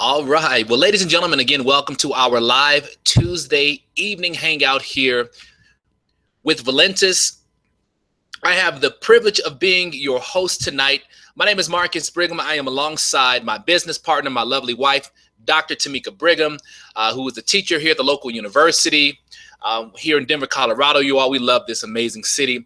All right. Well, ladies and gentlemen, again, welcome to our live Tuesday evening hangout here with Valentus. I have the privilege of being your host tonight. My name is Marcus Brigham. I am alongside my business partner, my lovely wife, Dr. Tamika Brigham, who is a teacher here at the local university here in Denver, Colorado. We love this amazing city.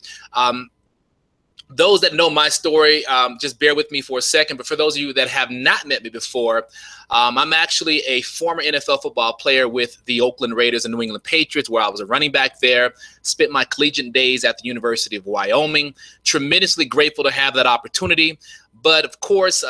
Those that know my story, just bear with me for a second. But for those of you that have not met me before, I'm actually a former NFL football player with the Oakland Raiders and New England Patriots, where I was a running back there, spent my collegiate days at the University of Wyoming. Tremendously grateful to have that opportunity. But of course,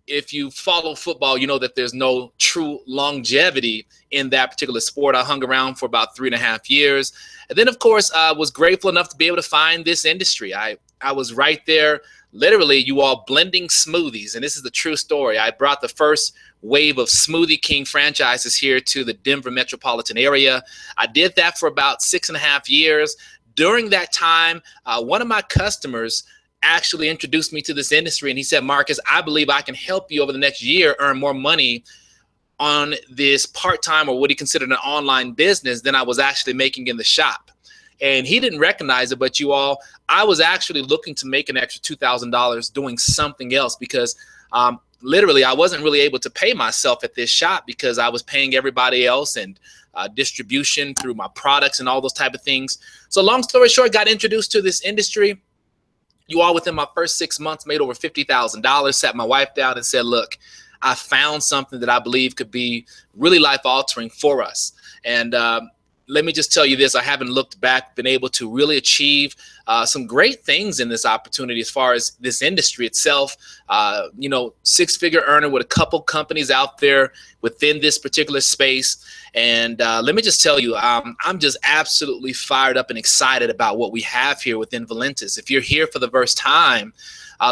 if you follow football, you know that there's no true longevity in that particular sport. I hung around for about 3.5 years. And then, of course, I was grateful enough to be able to find this industry. I was right there, literally, you all blending smoothies. And this is the true story. I brought the first wave of Smoothie King franchises here to the Denver metropolitan area. I did that for about 6.5 years. During that time, one of my customers actually introduced me to this industry. And he said, Marcus, I believe I can help you over the next year earn more money on this part-time, or what he considered an online business, than I was actually making in the shop. And he didn't recognize it, but I was actually looking to make an extra $2,000 doing something else, because literally I wasn't really able to pay myself at this shop because I was paying everybody else and distribution through my products and all those type of things. So long story short, got introduced to this industry. Within my first 6 months, made over $50,000, sat my wife down and said, look, I found something that I believe could be really life altering for us. And let me just tell you this, I haven't looked back, been able to really achieve some great things in this opportunity as far as this industry itself. Six-figure earner with a couple companies out there within this particular space. And let me just tell you, I'm just absolutely fired up and excited about what we have here within Valentus. If you're here for the first time,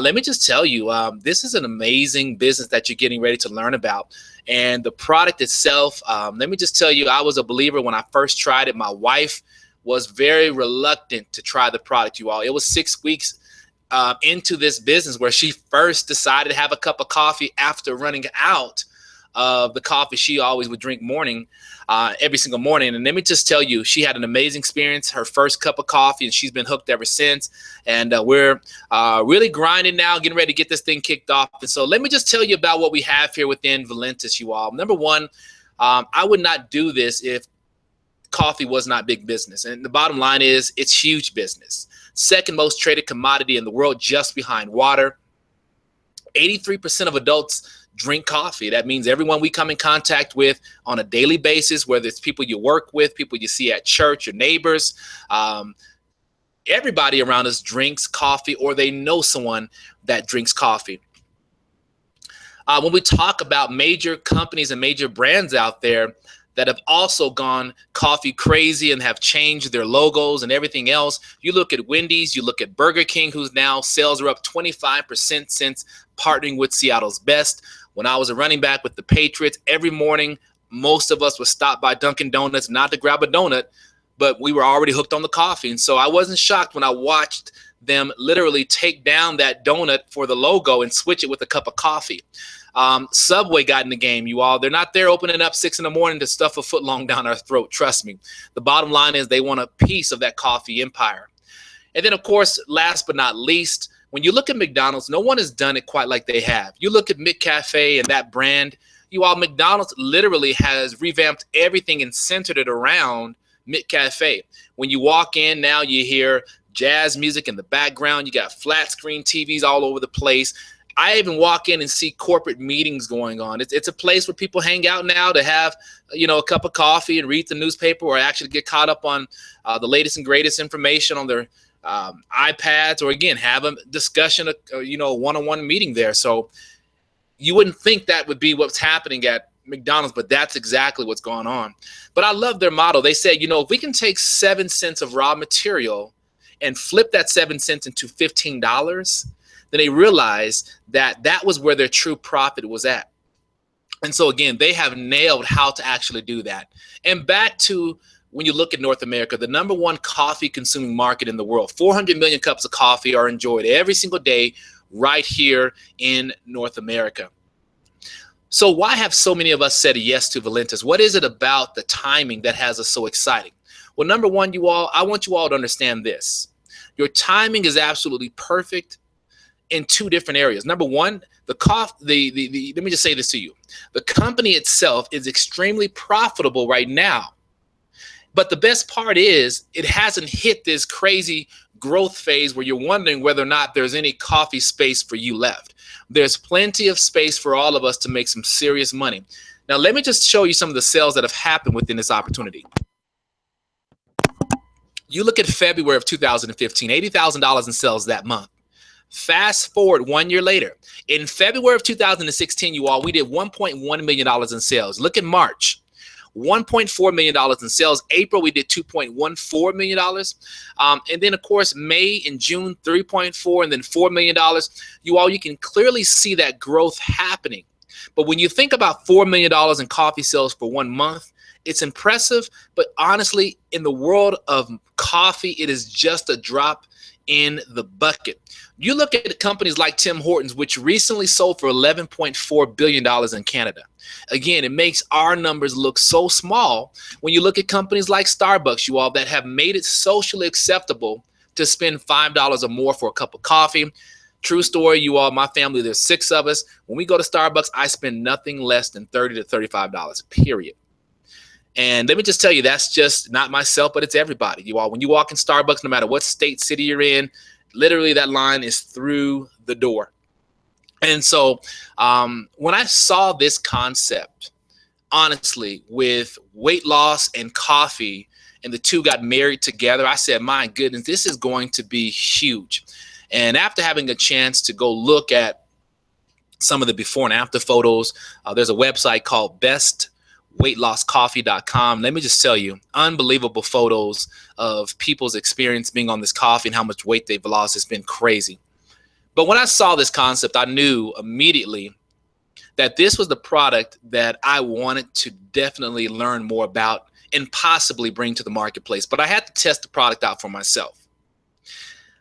let me just tell you, this is an amazing business that you're getting ready to learn about. And the product itself, let me just tell you, I was a believer when I first tried it. My wife was very reluctant to try the product, you all. It was 6 weeks into this business where she first decided to have a cup of coffee after running out of the coffee she always would drink every single morning. And let me just tell you, she had an amazing experience, her first cup of coffee, and she's been hooked ever since. And we're really grinding now, getting ready to get this thing kicked off. And so let me just tell you about what we have here within Valentus, you all. Number one, I would not do this if coffee was not big business. And the bottom line is it's huge business. Second most traded commodity in the world, just behind water. 83% of adults drink coffee. That means everyone we come in contact with on a daily basis, whether it's people you work with, people you see at church, your neighbors, everybody around us drinks coffee, or they know someone that drinks coffee. When we talk about major companies and major brands out there that have also gone coffee crazy and have changed their logos and everything else, you look at Wendy's, you look at Burger King, whose now sales are up 25% since partnering with Seattle's Best. When I was a running back with the Patriots, every morning, most of us would stop by Dunkin' Donuts, not to grab a donut, but we were already hooked on the coffee. And so I wasn't shocked when I watched them literally take down that donut for the logo and switch it with a cup of coffee. Subway got in the game, you all. They're not there opening up 6 a.m. to stuff a foot long down our throat. Trust me. The bottom line is they want a piece of that coffee empire. And then, of course, last but not least, when you look at McDonald's, no one has done it quite like they have. You look at McCafe and that brand, McDonald's literally has revamped everything and centered it around McCafe. When you walk in now, you hear jazz music in the background. You got flat screen TVs all over the place. I even walk in and see corporate meetings going on. It's a place where people hang out now to have, a cup of coffee and read the newspaper, or actually get caught up on the latest and greatest information on their iPads, or again, have a discussion, a one-on-one meeting there. So you wouldn't think that would be what's happening at McDonald's, but that's exactly what's going on. But I love their motto. They say, if we can take 7 cents of raw material and flip that 7 cents into $15, then they realized that that was where their true profit was at. And so again, they have nailed how to actually do that. And back to when you look at North America, the number one coffee consuming market in the world, 400 million cups of coffee are enjoyed every single day right here in North America. So why have so many of us said yes to Valentus? What is it about the timing that has us so excited? Well, number one, I want you all to understand this. Your timing is absolutely perfect in two different areas. Number one, let me just say this to you. The company itself is extremely profitable right now. But the best part is it hasn't hit this crazy growth phase where you're wondering whether or not there's any coffee space for you left. There's plenty of space for all of us to make some serious money. Now, let me just show you some of the sales that have happened within this opportunity. You look at February of 2015, $80,000 in sales that month. Fast forward 1 year later. In February of 2016, you all, we did $1.1 million in sales. Look at March. $1.4 million in sales. April, we did $2.14 million. And then, of course, May and June, $3.4 and then $4 million. You can clearly see that growth happening. But when you think about $4 million in coffee sales for 1 month, it's impressive. But honestly, in the world of coffee, it is just a drop in the bucket. You look at companies like Tim Hortons, which recently sold for $11.4 billion in Canada. Again, it makes our numbers look so small when you look at companies like Starbucks, you all, that have made it socially acceptable to spend $5 or more for a cup of coffee. True story, you all, my family, there's 6 of us. When we go to Starbucks, I spend nothing less than $30 to $35, period. And let me just tell you, that's just not myself, but it's everybody. You all, when you walk in Starbucks, no matter what state, city you're in, literally that line is through the door. And so when I saw this concept, honestly, with weight loss and coffee, and the two got married together, I said, my goodness, this is going to be huge. And after having a chance to go look at some of the before and after photos, there's a website called bestweightlosscoffee.com. Let me just tell you, unbelievable photos of people's experience being on this coffee and how much weight they've lost. It's been crazy. But when I saw this concept, I knew immediately that this was the product that I wanted to definitely learn more about and possibly bring to the marketplace. But I had to test the product out for myself.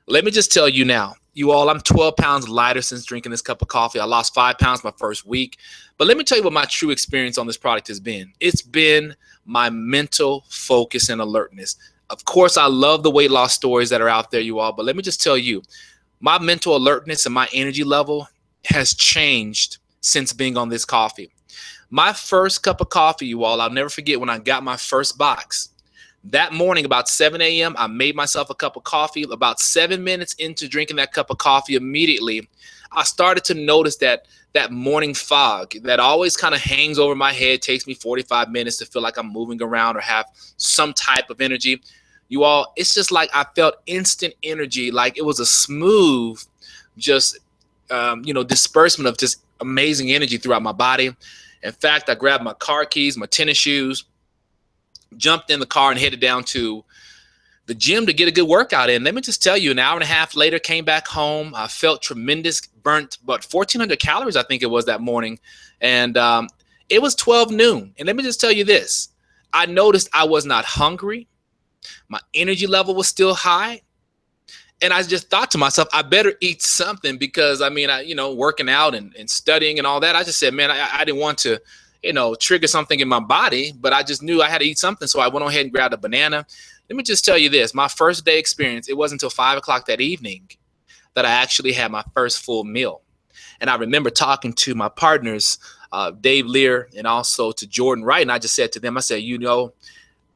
Let me just tell you now, you all, I'm 12 pounds lighter since drinking this cup of coffee. I lost 5 pounds my first week. But let me tell you what my true experience on this product has been. It's been my mental focus and alertness. Of course, I love the weight loss stories that are out there, you all. But let me just tell you, my mental alertness and my energy level has changed since being on this coffee. My first cup of coffee, you all, I'll never forget when I got my first box. That morning, about 7 a.m., I made myself a cup of coffee. About 7 minutes into drinking that cup of coffee, immediately, I started to notice that morning fog that always kind of hangs over my head, takes me 45 minutes to feel like I'm moving around or have some type of energy. You all, it's just like I felt instant energy, like it was a smooth, just, disbursement of just amazing energy throughout my body. In fact, I grabbed my car keys, my tennis shoes, jumped in the car and headed down to the gym to get a good workout in. Let me just tell you, an hour and a half later, came back home. I felt tremendous, burnt about 1,400 calories, I think it was that morning. And it was 12 noon. And let me just tell you this. I noticed I was not hungry. My energy level was still high. And I just thought to myself, I better eat something because, working out and studying and all that, I just said, man, I didn't want to trigger something in my body, but I just knew I had to eat something. So I went ahead and grabbed a banana. Let me just tell you this, my first day experience, it wasn't until 5 o'clock that evening that I actually had my first full meal. And I remember talking to my partners, Dave Lear, and also to Jordan Wright. And I just said to them, I said,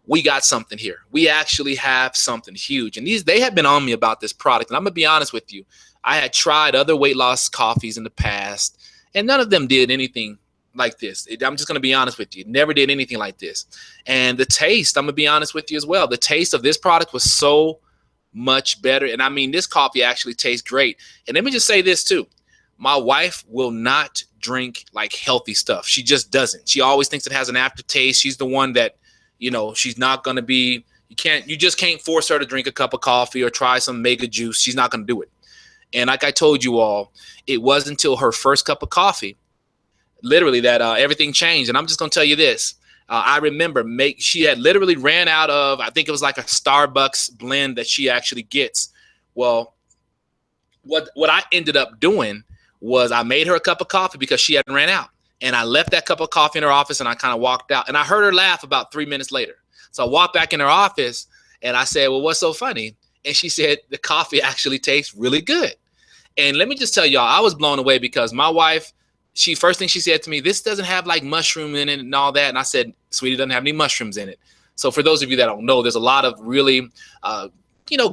we got something here. We actually have something huge. And they had been on me about this product. And I'm going to be honest with you. I had tried other weight loss coffees in the past, and none of them did anything like this. I'm just going to be honest with you. Never did anything like this. And the taste, I'm going to be honest with you as well. The taste of this product was so much better. And I mean, this coffee actually tastes great. And let me just say this too. My wife will not drink like healthy stuff. She just doesn't. She always thinks it has an aftertaste. She's the one that, she's not going to be, you just can't force her to drink a cup of coffee or try some mega juice. She's not going to do it. And like I told you all, it wasn't until her first cup of coffee, literally, that everything changed. And I'm just going to tell you this. I remember she had literally ran out of, I think it was like a Starbucks blend that she actually gets. Well, what I ended up doing was I made her a cup of coffee because she hadn't ran out. And I left that cup of coffee in her office, and I kind of walked out, and I heard her laugh about 3 minutes later. So I walked back in her office, and I said, well, what's so funny? And she said, the coffee actually tastes really good. And let me just tell y'all, I was blown away because my wife, first thing she said to me, this doesn't have like mushroom in it and all that. And I said, sweetie, it doesn't have any mushrooms in it. So for those of you that don't know, there's a lot of really,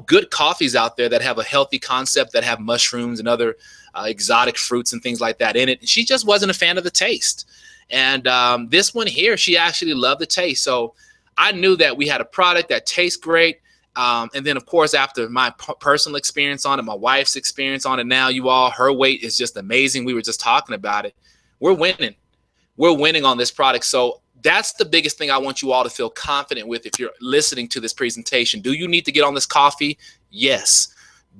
good coffees out there that have a healthy concept that have mushrooms and other exotic fruits and things like that in it. And she just wasn't a fan of the taste. And this one here, she actually loved the taste. So I knew that we had a product that tastes great. And then, of course, after my personal experience on it, my wife's experience on it now, you all, her weight is just amazing. We were just talking about it. We're winning. We're winning on this product. So that's the biggest thing I want you all to feel confident with if you're listening to this presentation. Do you need to get on this coffee? Yes.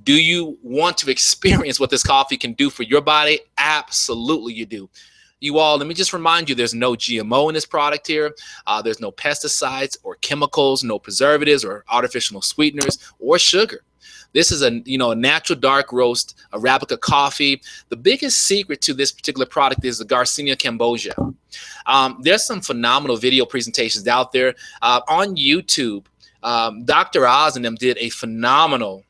Do you want to experience what this coffee can do for your body? Absolutely you do. You all, let me just remind you, there's no GMO in this product here. There's no pesticides or chemicals, no preservatives or artificial sweeteners or sugar. This is a natural dark roast Arabica coffee. The biggest secret to this particular product is the Garcinia Cambogia. There's some phenomenal video presentations out there on YouTube. Dr. Oz and them did a phenomenal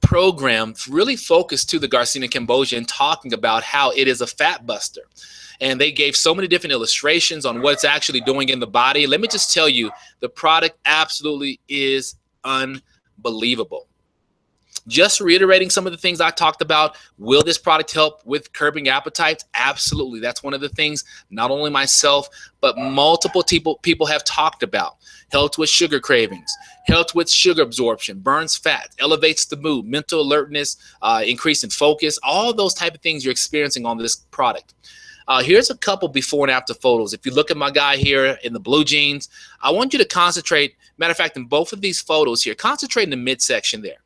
program really focused to the Garcinia Cambogia and talking about how it is a fat buster. And they gave so many different illustrations on what it's actually doing in the body. Let me just tell you, the product absolutely is unbelievable. Just reiterating some of the things I talked about, will this product help with curbing appetites? Absolutely. That's one of the things not only myself, but multiple people have talked about. Helps with sugar cravings, helps with sugar absorption, burns fat, elevates the mood, mental alertness, increase in focus, all those type of things you're experiencing on this product. Here's a couple before and after photos. If you look at my guy here in the blue jeans, I want you to concentrate. Matter of fact, in both of these photos here, concentrate in the midsection there.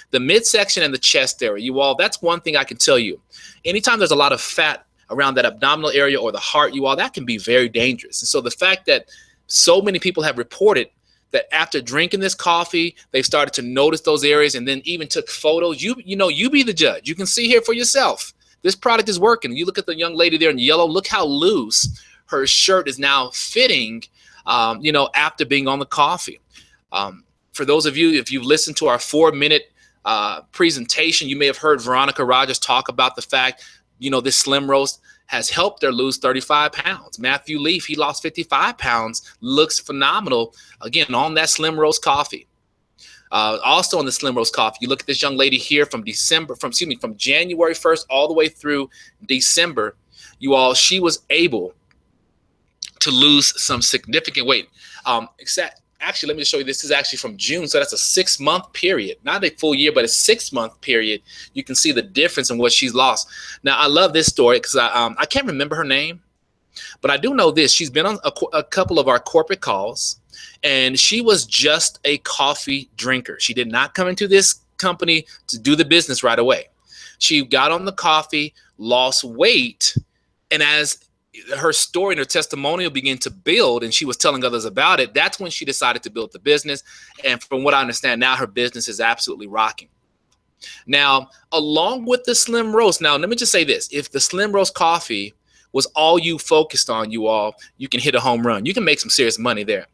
The midsection and the chest area, you all, that's one thing I can tell you. Anytime there's a lot of fat around that abdominal area or the heart, you all, that can be very dangerous. And so the fact that so many people have reported that after drinking this coffee, they've started to notice those areas and then even took photos. You be the judge. You can see here for yourself. This product is working. You look at the young lady there in yellow. Look how loose her shirt is now fitting, after being on the coffee. For those of you, if you've listened to our 4-minute presentation, you may have heard Veronica Rogers talk about the fact, this slim roast has helped her lose 35 pounds. Matthew Leaf, he lost 55 pounds, looks phenomenal, again, on that slim roast coffee. Also on the slim roast coffee, you look at this young lady here from January 1st all the way through December, you all, she was able to lose some significant weight. Actually, let me show you. This is actually from June, so that's a 6-month period, not a full year, but a 6-month period. You can see the difference in what she's lost. Now, I love this story because I can't remember her name, but I do know this. She's been on a couple of our corporate calls, and she was just a coffee drinker. She did not come into this company to do the business right away. She got on the coffee, lost weight, and as her story and her testimonial began to build and she was telling others about it, that's when she decided to build the business. And from what I understand now, her business is absolutely rocking. Now, along with the slim roast, now let me just say this. If the slim roast coffee was all you focused on, you all, you can hit a home run. You can make some serious money there.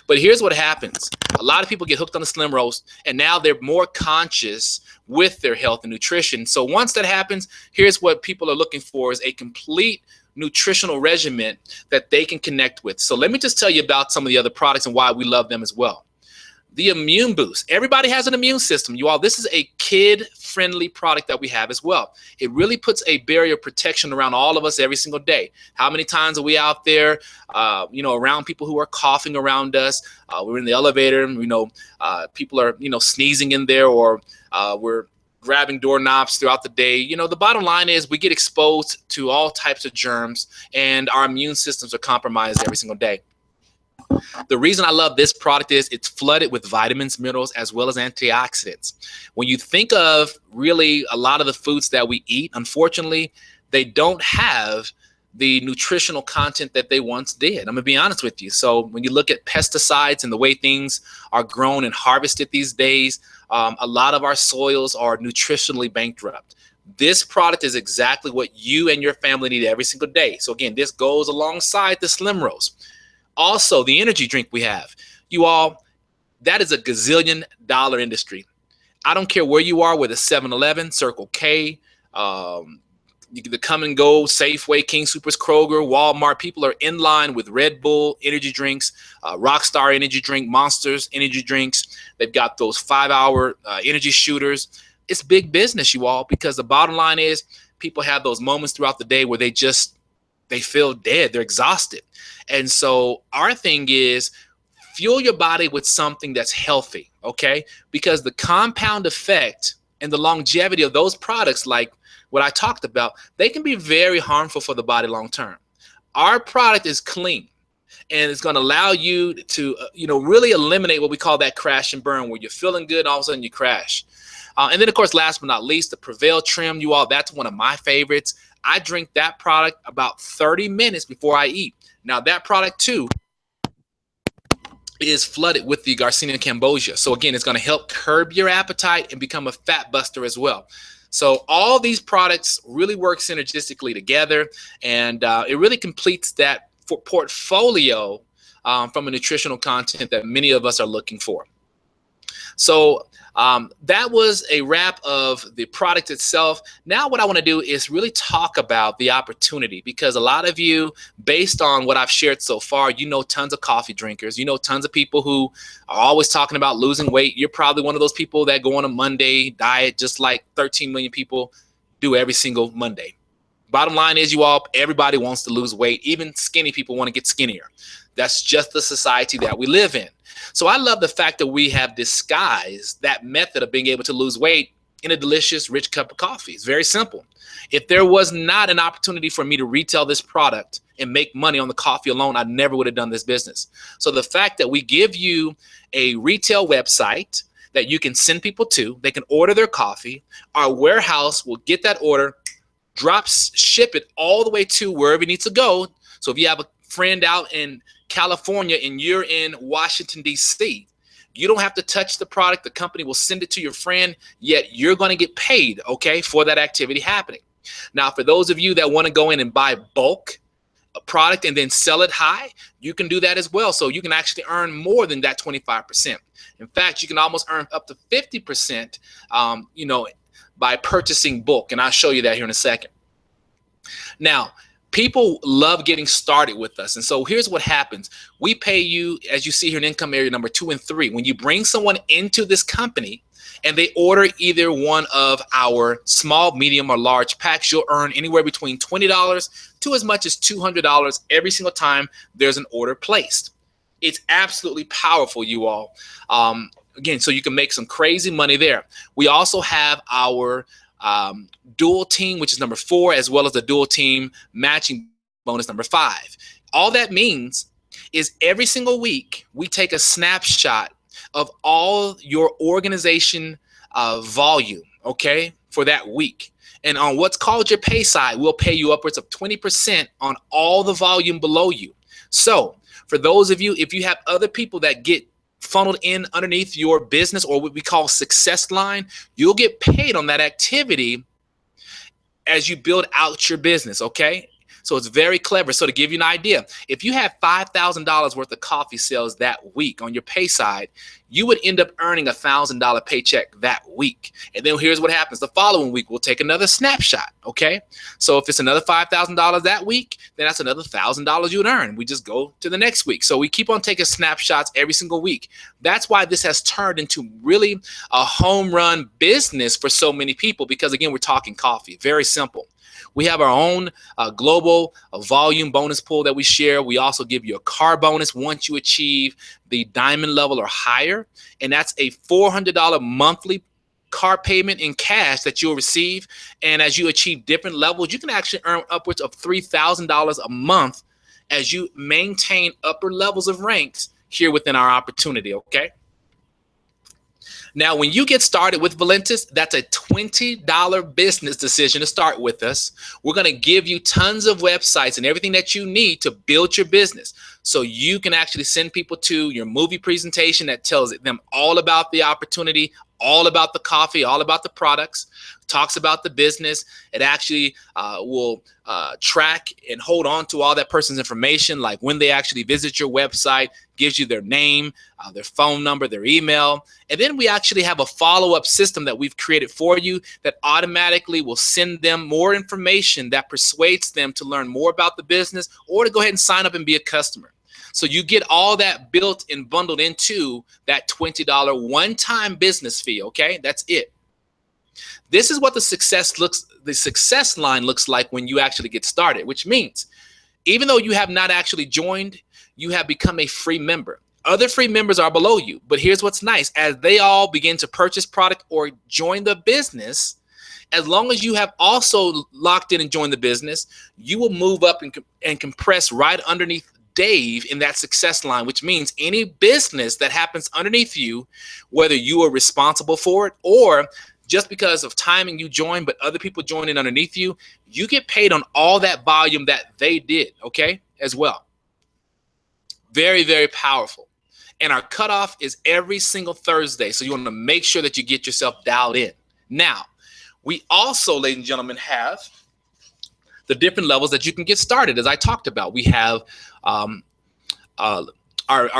But here's what happens. A lot of people get hooked on the slim roast, and now they're more conscious with their health and nutrition. So once that happens, here's what people are looking for is a complete nutritional regimen that they can connect with. So let me just tell you about some of the other products and why we love them as well. The immune boost. Everybody has an immune system. You all, this is a kid-friendly product that we have as well. It really puts a barrier of protection around all of us every single day. How many times are we out there, around people who are coughing around us? We're in the elevator, people are, sneezing in there, or we're grabbing doorknobs throughout the day. The bottom line is we get exposed to all types of germs, and our immune systems are compromised every single day. The reason I love this product is it's flooded with vitamins, minerals, as well as antioxidants. When you think of really a lot of the foods that we eat, unfortunately, they don't have the nutritional content that they once did. I'm gonna be honest with you. So when you look at pesticides and the way things are grown and harvested these days, a lot of our soils are nutritionally bankrupt. This product is exactly what you and your family need every single day. So again, this goes alongside the Slim Rose. Also, the energy drink we have, you all, that is a gazillion-dollar industry. I don't care where you are, whether 7-Eleven, Circle K, the Come and Go, Safeway, King Soopers, Kroger, Walmart. People are in line with Red Bull energy drinks, Rockstar energy drink, Monsters energy drinks. They've got those 5-hour energy shooters. It's big business, you all, because the bottom line is people have those moments throughout the day where they feel dead. They're exhausted. And so our thing is fuel your body with something that's healthy, okay? Because the compound effect and the longevity of those products, like what I talked about, they can be very harmful for the body long term. Our product is clean, and it's going to allow you to really eliminate what we call that crash and burn, where you're feeling good, all of a sudden you crash. And then, of course, last but not least, the Prevail Trim, you all, that's one of my favorites. I drink that product about 30 minutes before I eat. Now, that product, too, is flooded with the Garcinia cambogia. So, again, it's going to help curb your appetite and become a fat buster as well. So all these products really work synergistically together, and it really completes that portfolio from a nutritional content that many of us are looking for. So that was a wrap of the product itself. Now what I want to do is really talk about the opportunity, because a lot of you, based on what I've shared so far, you know tons of coffee drinkers. You know tons of people who are always talking about losing weight. You're probably one of those people that go on a Monday diet just like 13 million people do every single Monday. Bottom line is, you all, everybody wants to lose weight. Even skinny people want to get skinnier. That's just the society that we live in. So I love the fact that we have disguised that method of being able to lose weight in a delicious, rich cup of coffee. It's very simple. If there was not an opportunity for me to retail this product and make money on the coffee alone, I never would have done this business. So the fact that we give you a retail website that you can send people to, they can order their coffee, our warehouse will get that order, ship it all the way to wherever it needs to go. So if you have a friend out in California and you're in Washington, D.C., you don't have to touch the product. The company will send it to your friend, yet you're going to get paid, okay, for that activity happening. Now, for those of you that want to go in and buy bulk a product and then sell it high, you can do that as well. So you can actually earn more than that 25%. In fact, you can almost earn up to 50%, by purchasing bulk. And I'll show you that here in a second. Now, people love getting started with us. And so here's what happens. We pay you, as you see here in income area number 2 and 3. When you bring someone into this company and they order either one of our small, medium, or large packs, you'll earn anywhere between $20 to as much as $200 every single time there's an order placed. It's absolutely powerful, you all. Again, so you can make some crazy money there. We also have our dual team, which is number 4, as well as the dual team matching bonus number 5. All that means is every single week we take a snapshot of all your organization volume, okay, for that week. And on what's called your pay side, we'll pay you upwards of 20% on all the volume below you. So for those of you, if you have other people that get funneled in underneath your business, or what we call success line, you'll get paid on that activity as you build out your business, okay? So it's very clever. So to give you an idea, if you have $5,000 worth of coffee sales that week on your pay side, you would end up earning a $1,000 paycheck that week. And then here's what happens. The following week, we'll take another snapshot, okay? So if it's another $5,000 that week, then that's another $1,000 you would earn. We just go to the next week. So we keep on taking snapshots every single week. That's why this has turned into really a home run business for so many people, because, again, we're talking coffee. Very simple. We have our own global volume bonus pool that we share. We also give you a car bonus once you achieve the diamond level or higher. And that's a $400 monthly car payment in cash that you'll receive. And as you achieve different levels, you can actually earn upwards of $3,000 a month as you maintain upper levels of ranks here within our opportunity, okay? Now, when you get started with Valentus, that's a $20 business decision to start with us. We're going to give you tons of websites and everything that you need to build your business. So you can actually send people to your movie presentation that tells them all about the opportunity, all about the coffee, all about the products, talks about the business. It actually will track and hold on to all that person's information, like when they actually visit your website, gives you their name, their phone number, their email. And then we actually have a follow-up system that we've created for you that automatically will send them more information that persuades them to learn more about the business or to go ahead and sign up and be a customer. So you get all that built and bundled into that $20 one-time business fee, okay? That's it. This is what the success line looks like when you actually get started, which means even though you have not actually joined, you have become a free member. Other free members are below you, but here's what's nice. As they all begin to purchase product or join the business, as long as you have also locked in and joined the business, you will move up and compress right underneath Dave in that success line, which means any business that happens underneath you, whether you are responsible for it or just because of timing you join, but other people join in underneath you, you get paid on all that volume that they did, okay, as well. Very, very powerful. And our cutoff is every single Thursday, so you want to make sure that you get yourself dialed in. Now, we also, ladies and gentlemen, have the different levels that you can get started. As I talked about, we have our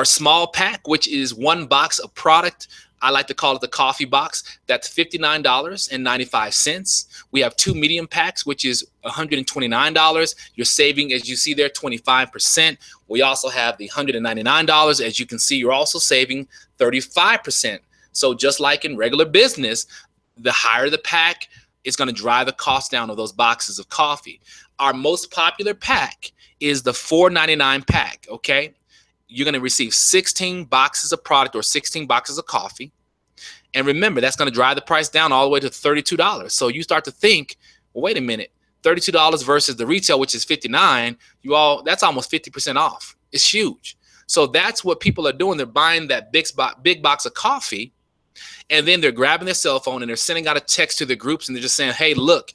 small pack, which is one box of product. I like to call it the coffee box. That's $59.95. We have two medium packs, which is $129. You're saving, as you see there, 25%. We also have the $199. As you can see, you're also saving 35%. So just like in regular business, the higher the pack is going to drive the cost down of those boxes of coffee. Our most popular pack is the $4.99 pack, okay? You're going to receive 16 boxes of product or 16 boxes of coffee. And remember, that's going to drive the price down all the way to $32. So you start to think, well, wait a minute, $32 versus the retail, which is $59, that's almost 50% off. It's huge. So that's what people are doing. They're buying that big box of coffee, and then they're grabbing their cell phone and they're sending out a text to their groups, and they're just saying, hey, look,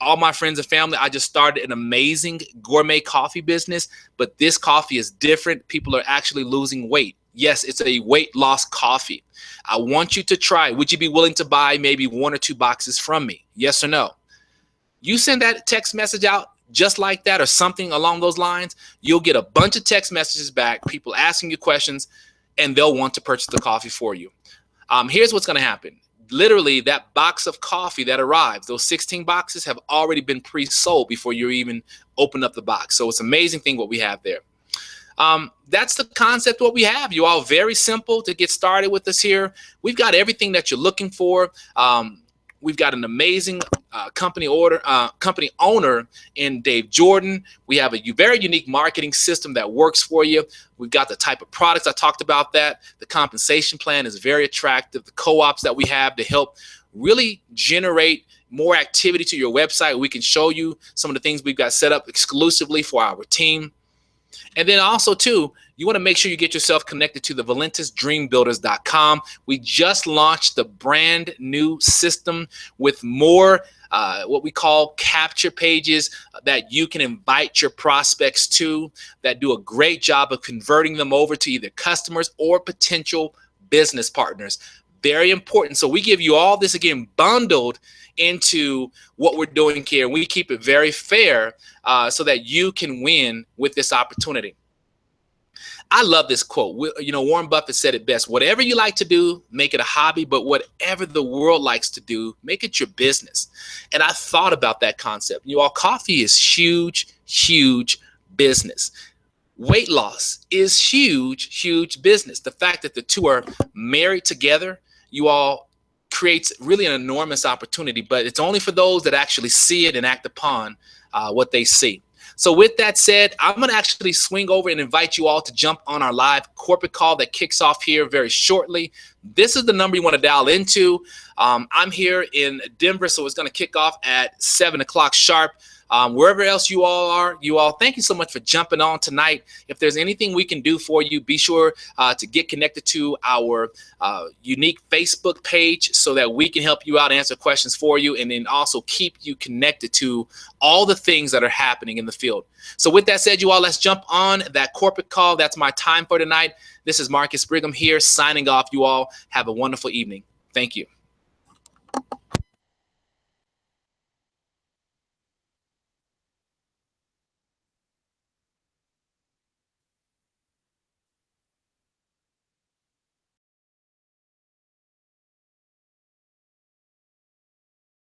all my friends and family, I just started an amazing gourmet coffee business, but this coffee is different. People are actually losing weight. Yes, it's a weight loss coffee. I want you to try. Would you be willing to buy maybe 1 or 2 boxes from me? Yes or no? You send that text message out just like that or something along those lines, you'll get a bunch of text messages back, people asking you questions, and they'll want to purchase the coffee for you. Here's what's going to happen. Literally, that box of coffee that arrives, those 16 boxes have already been pre-sold before you even open up the box. So it's an amazing thing what we have there. That's the concept what we have. You all, very simple to get started with us here. We've got everything that you're looking for. We've got an amazing company owner in Dave Jordan. We have a very unique marketing system that works for you. We've got the type of products I talked about that. The compensation plan is very attractive. The co-ops that we have to help really generate more activity to your website. We can show you some of the things we've got set up exclusively for our team. And then also, too, you want to make sure you get yourself connected to the ValentusDreamBuilders.com. We just launched the brand new system with more what we call capture pages that you can invite your prospects to that do a great job of converting them over to either customers or potential business partners. Very important. So we give you all this, again, bundled into what we're doing here. We keep it very fair so that you can win with this opportunity. I love this quote. Warren Buffett said it best. Whatever you like to do, make it a hobby, but whatever the world likes to do, make it your business. And I thought about that concept. You all, coffee is huge, huge business. Weight loss is huge, huge business. The fact that the two are married together, you all, creates really an enormous opportunity, but it's only for those that actually see it and act upon what they see. So with that said, I'm going to actually swing over and invite you all to jump on our live corporate call that kicks off here very shortly. This is the number you want to dial into. I'm here in Denver, so it's going to kick off at 7 o'clock sharp. Wherever else you all are, thank you so much for jumping on tonight. If there's anything we can do for you, be sure to get connected to our unique Facebook page so that we can help you out, answer questions for you, and then also keep you connected to all the things that are happening in the field. So with that said, you all, let's jump on that corporate call. That's my time for tonight. This is Marcus Brigham here signing off. You all have a wonderful evening. Thank you.